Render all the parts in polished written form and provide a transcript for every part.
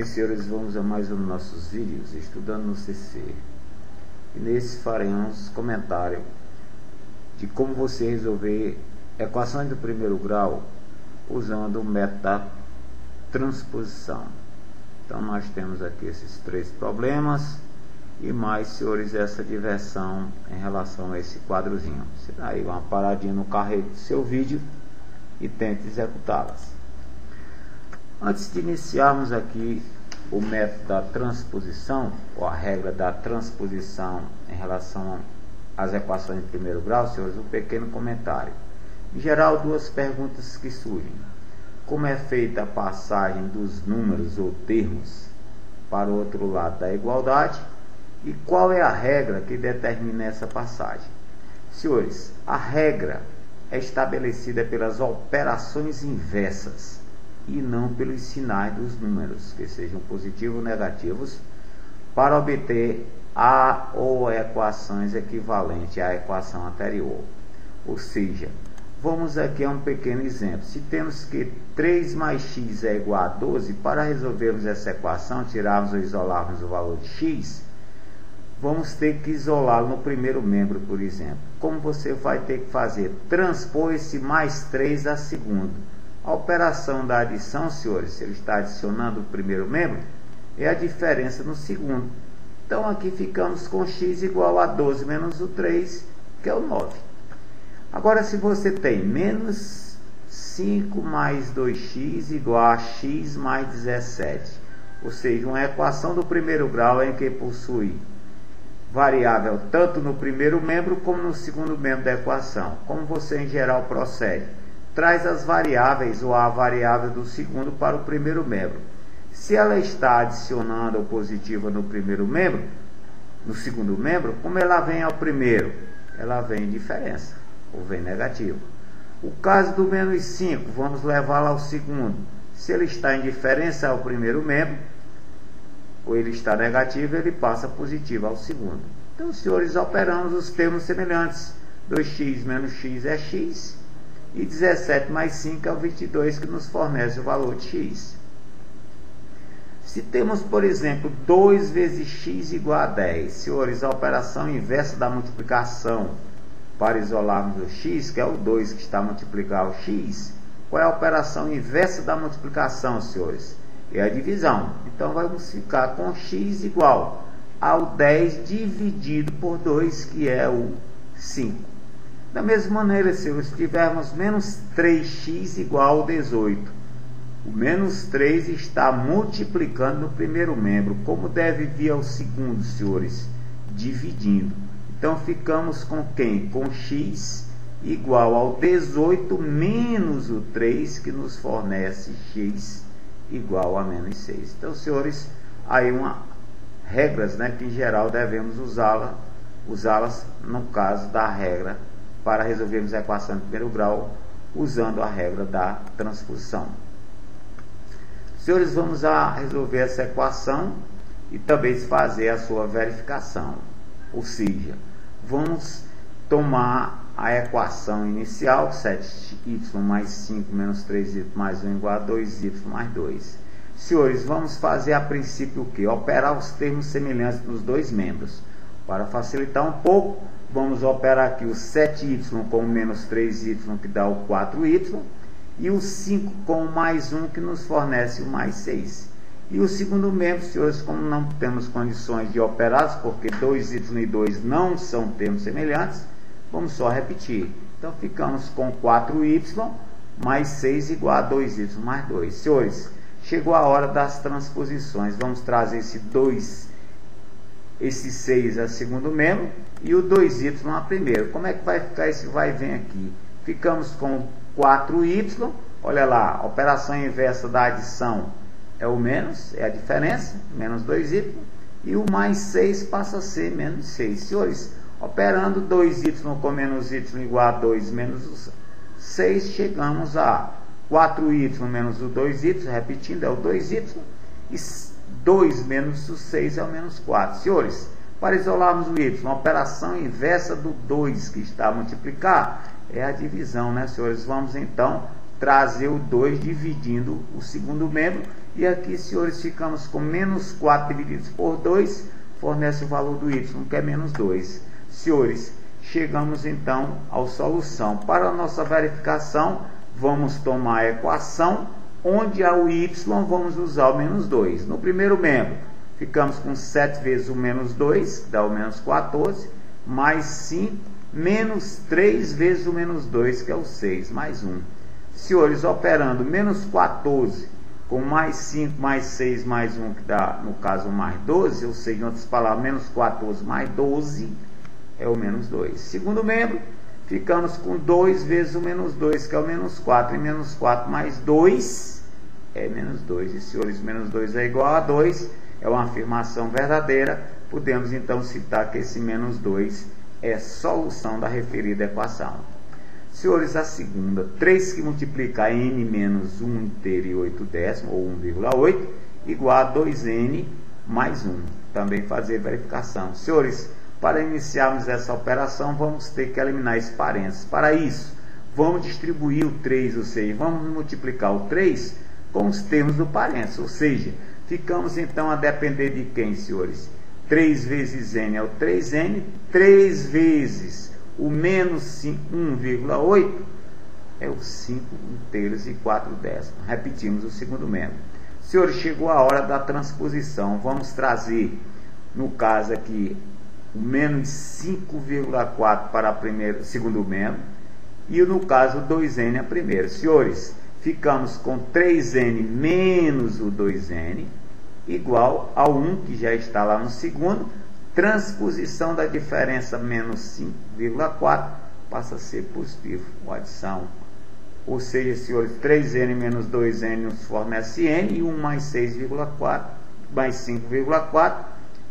Bem, senhores, vamos a mais um dos nossos vídeos estudando no CC. E nesse faremos comentário de como você resolver equações do primeiro grau usando o método da transposição. Então nós temos aqui esses três problemas e mais, senhores, essa diversão em relação a esse quadrozinho. Você dá aí uma paradinha no carrego do seu vídeo e tente executá-las. Antes de iniciarmos aqui o método da transposição, ou a regra da transposição em relação às equações de primeiro grau, senhores, um pequeno comentário. Em geral, duas perguntas que surgem. Como é feita a passagem dos números ou termos para o outro lado da igualdade? E qual é a regra que determina essa passagem? Senhores, a regra é estabelecida pelas operações inversas e não pelos sinais dos números, que sejam positivos ou negativos, para obter a ou equações equivalentes à equação anterior. Ou seja, vamos aqui a um pequeno exemplo. Se temos que 3 mais x é igual a 12, para resolvermos essa equação, tirarmos ou isolarmos o valor de x, vamos ter que isolá-lo no primeiro membro, por exemplo. Como você vai ter que fazer? Transpor esse mais 3 a segundo. A operação da adição, senhores, se ele está adicionando o primeiro membro, é a diferença no segundo. Então aqui ficamos com x igual a 12 menos o 3, que é o 9. Agora, se você tem menos 5 mais 2x igual a x mais 17, ou seja, uma equação do primeiro grau em que possui variável tanto no primeiro membro como no segundo membro da equação. Como você em geral procede? Traz as variáveis ou a variável do segundo para o primeiro membro. Se ela está adicionando ou positiva no primeiro membro, no segundo membro, como ela vem ao primeiro? Ela vem em diferença, ou vem negativa. O caso do menos 5, vamos levá-la ao segundo. Se ele está em diferença ao primeiro membro, ou ele está negativo, ele passa positivo ao segundo. Então, senhores, operamos os termos semelhantes. 2x menos x é x. E 17 mais 5 é o 22, que nos fornece o valor de x. Se temos, por exemplo, 2 vezes x igual a 10, senhores, a operação inversa da multiplicação para isolarmos o x, que é o 2 que está a multiplicar o x, qual é a operação inversa da multiplicação, senhores? É a divisão. Então, vamos ficar com x igual ao 10 dividido por 2, que é o 5. Da mesma maneira, se tivermos menos 3x igual ao 18, o menos 3 está multiplicando no primeiro membro. Como deve vir ao segundo, senhores? Dividindo. Então, ficamos com quem? Com x igual ao 18 menos o 3, que nos fornece x igual a menos 6. Então, senhores, aí regras, né, que em geral devemos usá-las no caso da regra para resolvermos a equação de primeiro grau usando a regra da transposição. Senhores, vamos a resolver essa equação e também fazer a sua verificação. Ou seja, vamos tomar a equação inicial, 7y mais 5 menos 3y mais 1 igual a 2y mais 2. Senhores, vamos fazer a princípio o quê? Operar os termos semelhantes dos dois membros. Para facilitar um pouco, vamos operar aqui o 7y com o menos 3y, que dá o 4y, e o 5 com o mais 1, que nos fornece o mais 6. E o segundo membro, senhores, como não temos condições de operá-los, porque 2y e 2 não são termos semelhantes, vamos só repetir. Então, ficamos com 4y mais 6 igual a 2y mais 2. Senhores, chegou a hora das transposições. Vamos trazer esse 6 a segundo membro e o 2y a primeiro. Como é que vai ficar esse vai e vem aqui? Ficamos com 4y, olha lá, a operação inversa da adição é o menos, é a diferença, menos 2y, e o mais 6 passa a ser menos 6. Senhores, operando 2y com menos y igual a 2 menos 6, chegamos a 4y menos o 2y, repetindo, é o 2y, e 2 menos o 6 é o menos 4. Senhores, para isolarmos o y, uma operação inversa do 2 que está a multiplicar é a divisão, né, senhores? Vamos então trazer o 2 dividindo o segundo membro E aqui, senhores, ficamos com menos 4 divididos por 2, fornece o valor do y, que é menos 2. Senhores, chegamos então à solução. Para a nossa verificação, vamos tomar a equação, onde há o y, vamos usar o menos 2. No primeiro membro, ficamos com 7 vezes o menos 2, que dá o menos 14, mais 5, menos 3 vezes o menos 2, que é o 6, mais 1. Senhores, operando menos 14 com mais 5, mais 6, mais 1, que dá, no caso, mais 12, ou seja, em outras palavras, menos 14 mais 12 é o menos 2. Segundo membro, ficamos com 2 vezes o menos 2, que é o menos 4, e menos 4 mais 2 é menos 2. E, senhores, menos 2 é igual a 2, é uma afirmação verdadeira. Podemos, então, citar que esse menos 2 é solução da referida equação. Senhores, a segunda, 3 que multiplica n menos 1 inteiro e 8 décimos, ou 1,8, igual a 2n mais 1. Também fazer verificação. Senhores, para iniciarmos essa operação, vamos ter que eliminar esse parênteses. Para isso, vamos distribuir o 3, ou seja, vamos multiplicar o 3 com os termos do parênteses. Ou seja, ficamos então a depender de quem, senhores? 3 vezes n é o 3n, 3 vezes o menos 1,8 é o 5 inteiros e 4 décimos. Repetimos o segundo membro. Senhores, chegou a hora da transposição. Vamos trazer, no caso aqui, o menos 5,4 para o segundo membro, e no caso 2n a primeiro. Senhores, ficamos com 3n menos o 2n, igual ao 1, que já está lá no segundo. Transposição da diferença menos 5,4 passa a ser positivo, uma adição. Ou seja, senhores, 3n menos 2n nos fornece n, e 1 mais 6,4 mais 5,4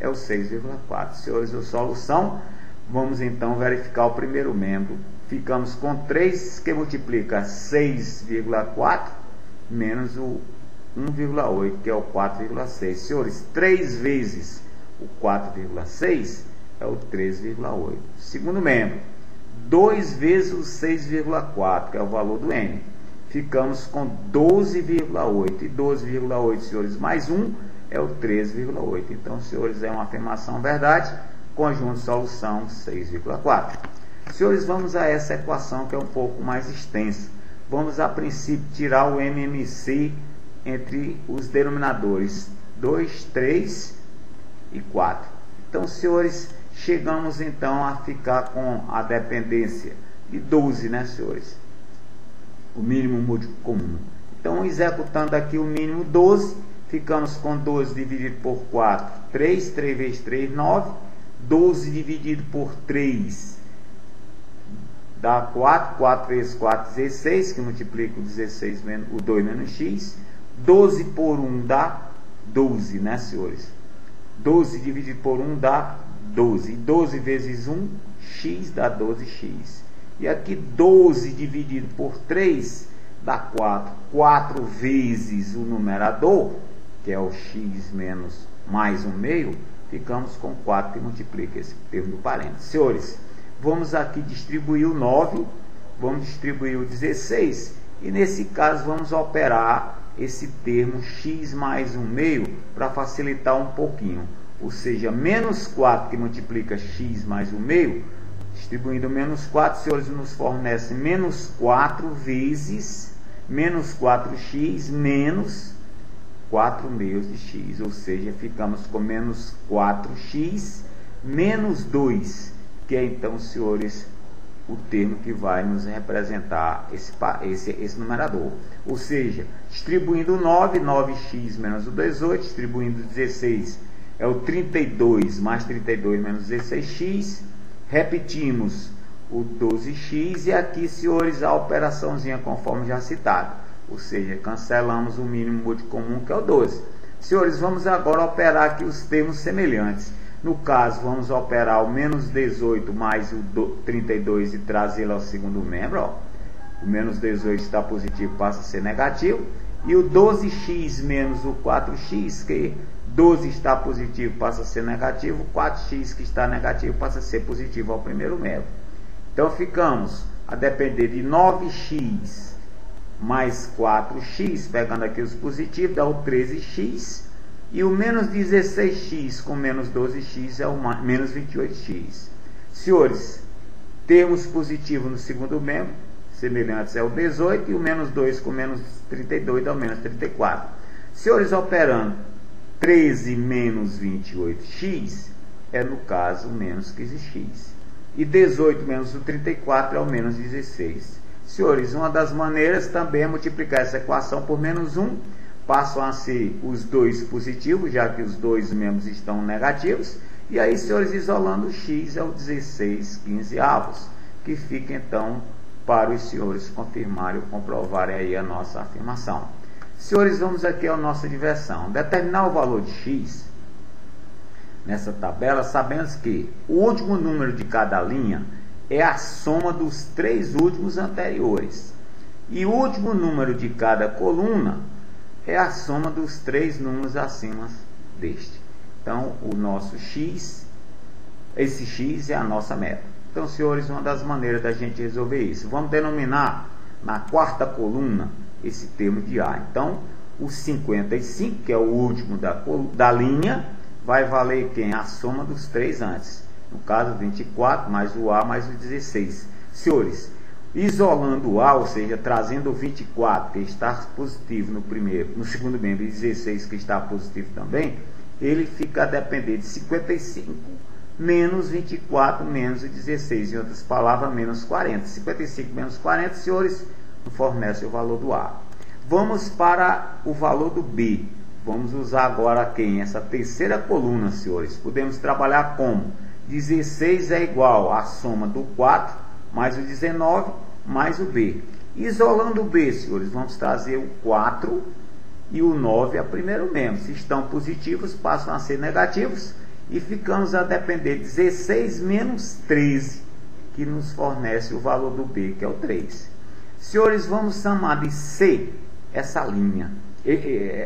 é o 6,4. Senhores, a solução, vamos então verificar o primeiro membro. Ficamos com 3 que multiplica 6,4 menos o 1,8, que é o 4,6. Senhores, 3 vezes o 4,6 é o 3,8. Segundo membro, 2 vezes o 6,4, que é o valor do n. Ficamos com 12,8. E 12,8, senhores, mais 1 é o 13,8. Então, senhores, é uma afirmação verdade. Conjunto solução 6,4. Senhores, vamos a essa equação que é um pouco mais extensa. Vamos, a princípio, tirar o MMC entre os denominadores 2, 3 e 4. Então, senhores, chegamos então a ficar com a dependência de 12, né, senhores? O mínimo múltiplo comum. Então, executando aqui o mínimo 12, ficamos com 12 dividido por 4, 3, 3 vezes 3, 9. 12 dividido por 3 dá 4, 4 vezes 4, 16, que multiplica o 16 menos, o 2 menos x. 12 por 1 dá 12, né, senhores? 12 dividido por 1 dá 12. 12 vezes 1, x dá 12x. E aqui 12 dividido por 3 dá 4. 4 vezes o numerador, que é o x menos mais 1 meio, ficamos com 4 que multiplica esse termo do parênteses. Senhores, vamos aqui distribuir o 9, vamos distribuir o 16, e nesse caso vamos operar esse termo x mais 1 meio para facilitar um pouquinho. Ou seja, menos 4 que multiplica x mais 1 meio, distribuindo menos 4, senhores, nos fornece menos 4 vezes menos 4x menos 4 meios de x. Ou seja, ficamos com menos 4x menos 2, que é então, senhores, o termo que vai nos representar esse numerador. Ou seja, distribuindo 9, 9x menos o 18, distribuindo 16 é o 32 mais 32 menos 16x, repetimos o 12x, e aqui, senhores, a operaçãozinha conforme já citado, ou seja, cancelamos o mínimo múltiplo comum, que é o 12. Senhores, vamos agora operar aqui os termos semelhantes. No caso, vamos operar o menos 18 mais o 32 e trazê-lo ao segundo membro. Ó. O menos 18 está positivo, passa a ser negativo. E o 12x menos o 4x, que 12 está positivo, passa a ser negativo. 4x que está negativo, passa a ser positivo ao primeiro membro. Então, ficamos a depender de 9x mais 4x, pegando aqui os positivos, dá o 13x, e o menos 16x com menos 12x é o menos 28x. Senhores, termos positivos no segundo membro, semelhantes é o 18, e o menos 2 com menos 32 dá o menos 34. Senhores, operando 13 menos 28x, é no caso o menos 15x. E 18 menos o 34 é o menos 16. Senhores, uma das maneiras também é multiplicar essa equação por menos 1. Passam a ser os dois positivos, já que os dois membros estão negativos. E aí, senhores, isolando o x é o 16/15, que fica então para os senhores confirmarem ou comprovarem aí a nossa afirmação. Senhores, vamos aqui à nossa diversão. Determinar o valor de x nessa tabela, sabemos que o último número de cada linha é a soma dos três últimos anteriores. E o último número de cada coluna é a soma dos três números acima deste. Então, o nosso x, esse x é a nossa meta. Então, senhores, uma das maneiras da gente resolver isso, vamos denominar na quarta coluna esse termo de A. Então, o 55, que é o último da linha, vai valer quem? A soma dos três antes. No caso, 24 mais o A mais o 16. Senhores, isolando o A, ou seja, trazendo o 24, que está positivo no segundo membro, e 16, que está positivo também, ele fica a depender de 55 menos 24 menos o 16. Em outras palavras, menos 40. 55 menos 40, senhores, fornece o valor do A. Vamos para o valor do B. Vamos usar agora quem? Essa terceira coluna, senhores. Podemos trabalhar como? 16 é igual à soma do 4 mais o 19 mais o B. Isolando o B, senhores, vamos trazer o 4 e o 9 a primeiro membro. Se estão positivos, passam a ser negativos e ficamos a depender de 16 menos 13, que nos fornece o valor do B, que é o 3. Senhores, vamos chamar de C essa linha.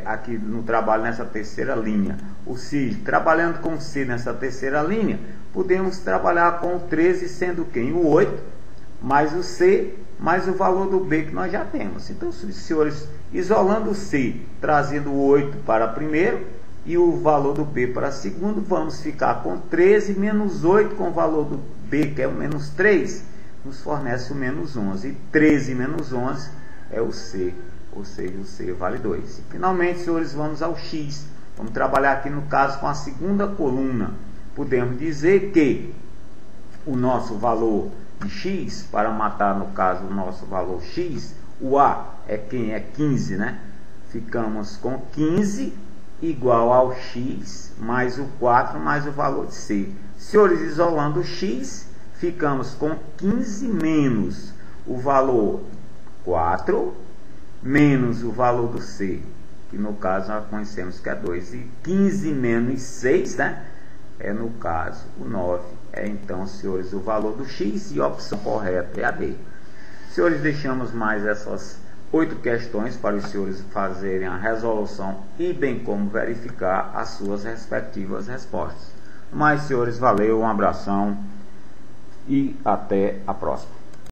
Aqui no trabalho nessa terceira linha, ou seja, trabalhando com C nessa terceira linha, podemos trabalhar com o 13 sendo quem? O 8 mais o C mais o valor do B que nós já temos. Então, senhores, isolando o C, trazendo o 8 para primeiro e o valor do B para segundo, vamos ficar com 13 menos 8 com o valor do B, que é o menos 3, nos fornece o menos 11. E 13 menos 11 é o C, ou seja, o C vale 2. E, finalmente, senhores, vamos ao X. Vamos trabalhar aqui, no caso, com a segunda coluna. Podemos dizer que o nosso valor de X, para matar, no caso, o nosso valor X, o A é quem? É 15, né? Ficamos com 15 igual ao X mais o 4 mais o valor de C. Senhores, isolando o X, ficamos com 15 menos o valor 4 menos o valor do C, que no caso nós conhecemos que é 2. E 15 menos 6, né? É no caso o 9. É então, senhores, o valor do X, e a opção correta é a D. Senhores, deixamos mais essas 8 questões para os senhores fazerem a resolução e bem como verificar as suas respectivas respostas. Mas, senhores, valeu, um abração e até a próxima.